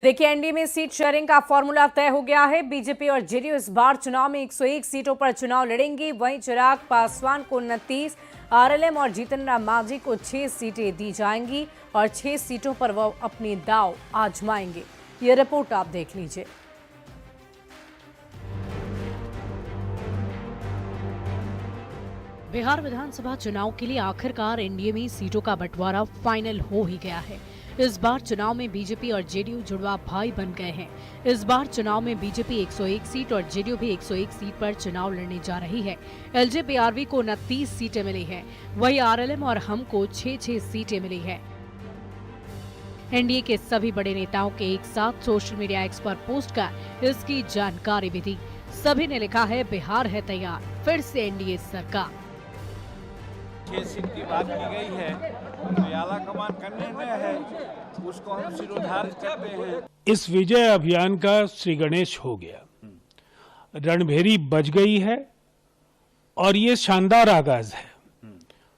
देखिए, एनडीए में seat sharing का फॉर्मूला तय हो गया है। बीजेपी और जेडीयू इस बार चुनाव में 101 सीटों पर चुनाव लड़ेंगी। वहीं चिराग पासवान को 29, आरएलएम और जीतन राम मांझी को 6 सीटें दी जाएंगी और 6 सीटों पर वह अपनी दांव आजमाएंगे। ये रिपोर्ट आप देख लीजिए। बिहार विधानसभा चुनाव के लिए आखिरकार एनडीए में सीटों का बंटवारा फाइनल हो ही गया है। इस बार चुनाव में बीजेपी और जेडीयू जुड़वा भाई बन गए हैं। इस बार चुनाव में बीजेपी 101 सीट और जेडीयू भी 101 सीट पर चुनाव लड़ने जा रही है। एलजेपीआरवी को 29 सीटें मिली हैं, वहीं आरएलएम और हम को 6-6 सीटें मिली हैं। एनडीए के सभी बड़े नेताओं के एक साथ सोशल मीडिया एक्स पर पोस्ट कर इसकी जानकारी भी दी। सभी ने लिखा है, बिहार है तैयार, फिर से एनडीए सरकार। 6 सीट की बात की गई है, तो आला कमान का निर्णय है, उसको हम शिरोधार्य करते हैं। इस विजय अभियान का श्री गणेश हो गया, रणभेरी बज गई है और ये शानदार आगाज है।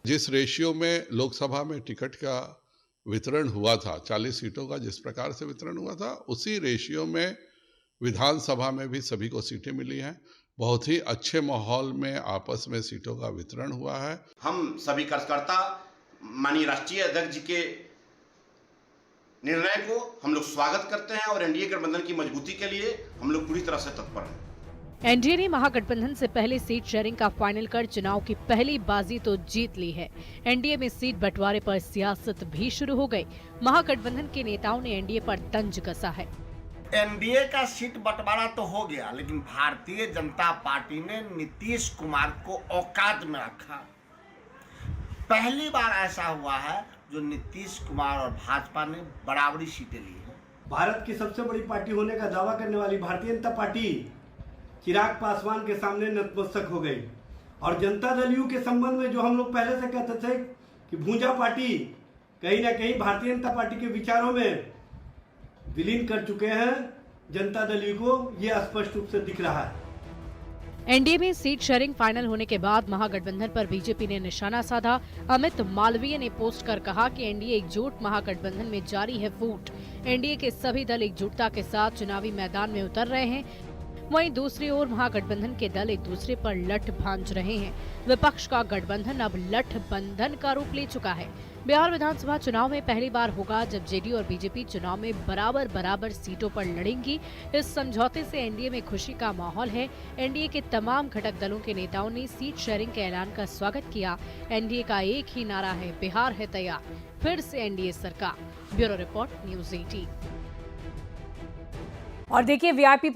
जिस रेशियो में लोकसभा में टिकट का वितरण हुआ था, 40 सीटों का जिस प्रकार से वितरण हुआ था, उसी रेशियो में विधानसभा में भी सभी को सीटें मिली हैं। बहुत ही अच्छे माहौल में आपस में सीटों का वितरण हुआ है। हम सभी कार्यकर्ता माननीय राष्ट्रीय अध्यक्ष जी के निर्णय को हम लोग स्वागत करते हैं और एनडीए गठबंधन की मजबूती के लिए हम लोग पूरी तरह से तत्पर हैं। एनडीए ने महागठबंधन से पहले सीट शेयरिंग का फाइनल कर चुनाव की पहली बाजी तो जीत ली है। एनडीए में सीट बंटवारे पर सियासत भी शुरू हो गई। महागठबंधन के नेताओं ने एनडीए पर तंज कसा है। एनडीए का सीट बंटवारा तो हो गया, लेकिन भारतीय जनता पार्टी ने नीतीश कुमार को औकात में रखा। पहली बार ऐसा हुआ है जो नीतीश कुमार और भाजपा ने बराबरी सीटें ली हैं। भारत की सबसे बड़ी पार्टी होने का दावा करने वाली भारतीय जनता पार्टी चिराग पासवान के सामने नतमस्तक हो गई। और जनता दल यू के संबंध में जो हम लोग पहले से कहते थे कि भूंजा पार्टी कहीं ना कहीं भारतीय जनता पार्टी के विचारों में विलीन कर चुके हैं, जनता दल यू को ये स्पष्ट रूप से दिख रहा है। एनडीए में सीट शेयरिंग फाइनल होने के बाद महागठबंधन पर बीजेपी ने निशाना साधा। अमित मालवीय ने पोस्ट कर कहा कि एनडीए एकजुट, महागठबंधन में जारी है फूट। एनडीए के सभी दल एकजुटता के साथ चुनावी मैदान में उतर रहे हैं। वहीं दूसरी ओर महागठबंधन के दल एक दूसरे पर लठ भांज रहे हैं। विपक्ष का गठबंधन अब लठ बंधन का रूप ले चुका है। बिहार विधानसभा चुनाव में पहली बार होगा जब जेडीयू और बीजेपी चुनाव में बराबर सीटों पर लड़ेंगी। इस समझौते से एनडीए में खुशी का माहौल है। एनडीए के तमाम घटक दलों के नेताओं ने सीट शेयरिंग के ऐलान का स्वागत किया। एनडीए का एक ही नारा है, बिहार है तैयार, फिर से एनडीए सरकार। Bureau report, news 18। और देखिए, वीआईपी